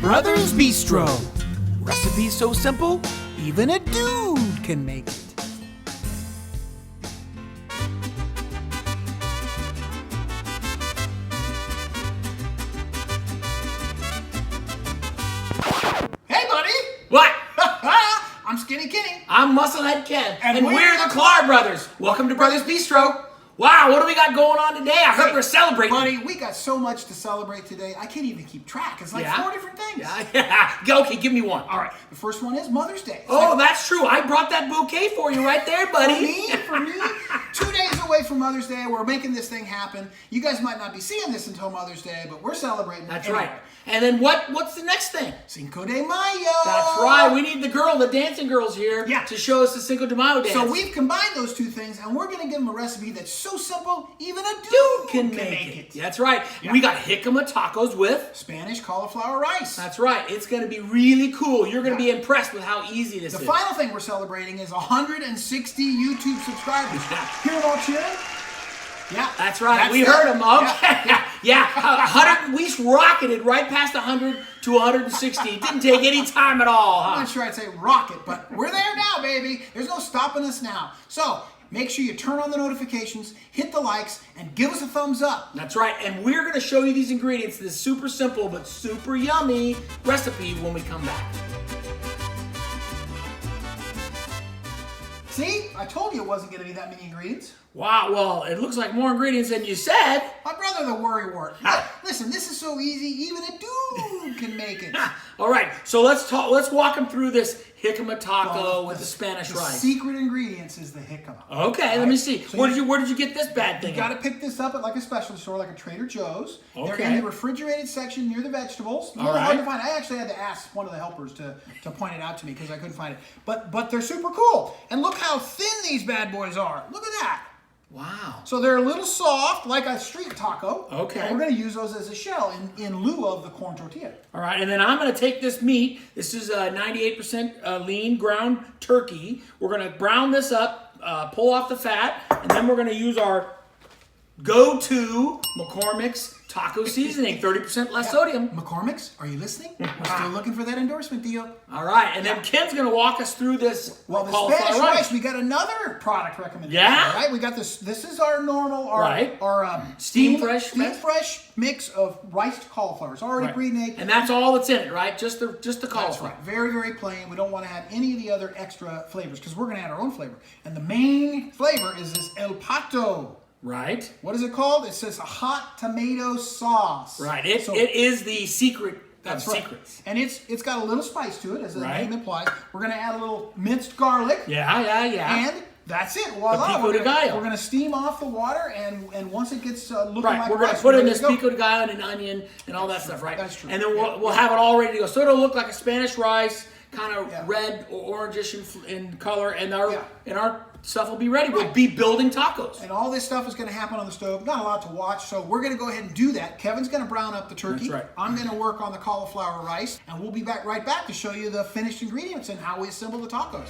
Brothers Bistro. Recipes so simple, even a dude can make it. Hey, buddy! What? I'm Skinny Kenny. I'm Musclehead Ken. And we're the Klar brothers. Welcome to Brothers Bistro. Wow, what do we got going on today? I heard we're celebrating. Buddy, we got so much to celebrate today. I can't even keep track. It's like 4 different things. Yeah. Okay, give me one. All right. The first one is Mother's Day. That's true. I brought that bouquet for you right there, buddy. For me, 2 days away from Mother's Day. We're making this thing happen. You guys might not be seeing this until Mother's Day, but we're celebrating. That's right. And then what's the next thing? Cinco de Mayo. That's right. We need the dancing girls here to show us the Cinco de Mayo dance. So we've combined those two things, and we're going to give them a recipe that's so simple, even a dude can make it. That's right. Yeah. We got jicama tacos with Spanish cauliflower rice. That's right. It's going to be really cool. You're going to be impressed with how easy this is. The final thing we're celebrating is 160 YouTube subscribers. Hear them all cheering? Yeah. That's right. We heard them. Okay. Yeah. 100. We rocketed right past 100 to 160. It didn't take any time at all. I'm not sure I'd say rocket, but we're there now, baby. There's no stopping us now. So make sure you turn on the notifications, hit the likes, and give us a thumbs up. That's right. And we're going to show you these ingredients, this super simple but super yummy recipe when we come back. See? I told you it wasn't going to be that many ingredients. Wow, well, it looks like more ingredients than you said. My brother, the worrywart. Listen, this is so easy, even a dude can make it. All right, so let's walk them through this jicama taco with the Spanish rice. The secret ingredients is the jicama. Okay, let me see. So where did you get this bad thing? You got to pick this up at like a specialty store, like a Trader Joe's. Okay. They're in the refrigerated section near the vegetables. All right. Hard to find. I actually had to ask one of the helpers to point it out to me because I couldn't find it. But they're super cool. And look how thin these bad boys are. Look at that. Wow. So they're a little soft, like a street taco. Okay. And we're going to use those as a shell in lieu of the corn tortilla. All right, and then I'm going to take this meat. This is 98% lean ground turkey. We're going to brown this up, pull off the fat, and then we're going to use our go-to McCormick's taco seasoning, 30% less sodium. McCormick's, are you listening? We're still looking for that endorsement deal. All right, and then Ken's going to walk us through this. Well, the Spanish rice, we got another product recommendation. Yeah? All right, we got this. This is our normal, steam fresh mix of riced cauliflower. It's already pre-made. And that's all that's in it, right? Just the cauliflower. That's right. Very, very plain. We don't want to have any of the other extra flavors because we're going to add our own flavor. And the main flavor is this El Pato. Right. What is it called? It says a hot tomato sauce. Right. It is the secret of secrets. And it's got a little spice to it, as the name implies. We're going to add a little minced garlic. Yeah. And that's it. Voila. Pico de gallo. We're going to steam off the water, and once it gets looking like we're going to put in this pico de gallo and an onion and all that stuff, right? That's true. And then we'll have it all ready to go. So it'll look like a Spanish rice, kind of red or orangish in color, and our stuff will be ready. We'll be building tacos. And all this stuff is going to happen on the stove. Not a lot to watch, so we're going to go ahead and do that. Kevin's going to brown up the turkey. That's right. I'm going to work on the cauliflower rice, and we'll be right back to show you the finished ingredients and how we assemble the tacos.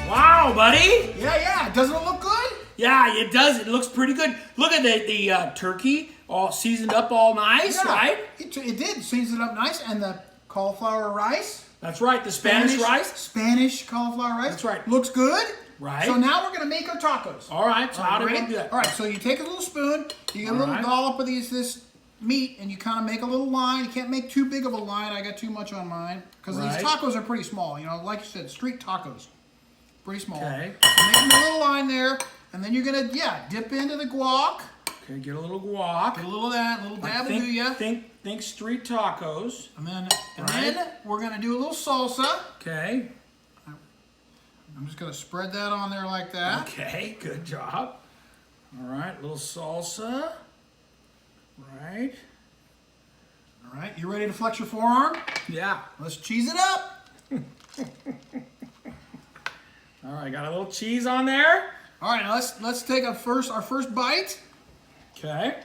Wow, buddy! Yeah. Doesn't it look good? Yeah, it does. It looks pretty good. Look at the turkey, all seasoned up, all nice, right? It did season it up nice, and the cauliflower rice. That's right, the Spanish rice. Spanish cauliflower rice. That's right. Looks good. Right. So now we're going to make our tacos. All right, so how do we do that? All right, so you take a little spoon, you get a little dollop of this meat, and you kind of make a little line. You can't make too big of a line. I got too much on mine. Because these tacos are pretty small. You know, like you said, street tacos. Pretty small. Okay. So make a little line there, and then you're going to, dip into the guac. Okay, get a little guac. Get a little of that, a little dab will do ya. Think street tacos. And then we're going to do a little salsa. Okay. I'm just going to spread that on there like that. Okay, good job. All right, a little salsa. Right. All right, you ready to flex your forearm? Yeah. Let's cheese it up. All right, got a little cheese on there. All right, now let's take our first bite. Okay.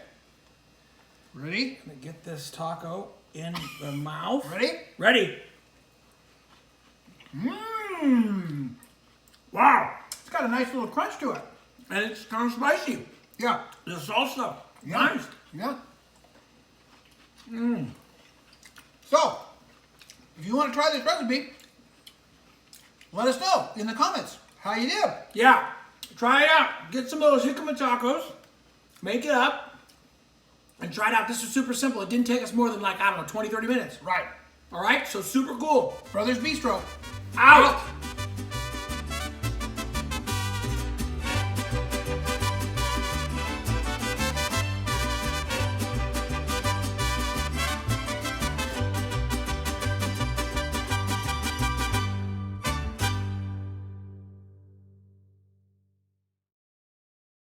Ready? Gonna get this taco in the mouth. Ready? Ready. Mmm. Wow. It's got a nice little crunch to it. And it's kind of spicy. Yeah. The salsa. Yeah. Nice. Yeah. So, if you want to try this recipe, let us know in the comments how you did. Yeah, try it out. Get some of those jicama tacos, make it up, and try it out. This is super simple. It didn't take us more than like, I don't know, 20, 30 minutes. Right. All right, so super cool. Brothers Bistro. Out.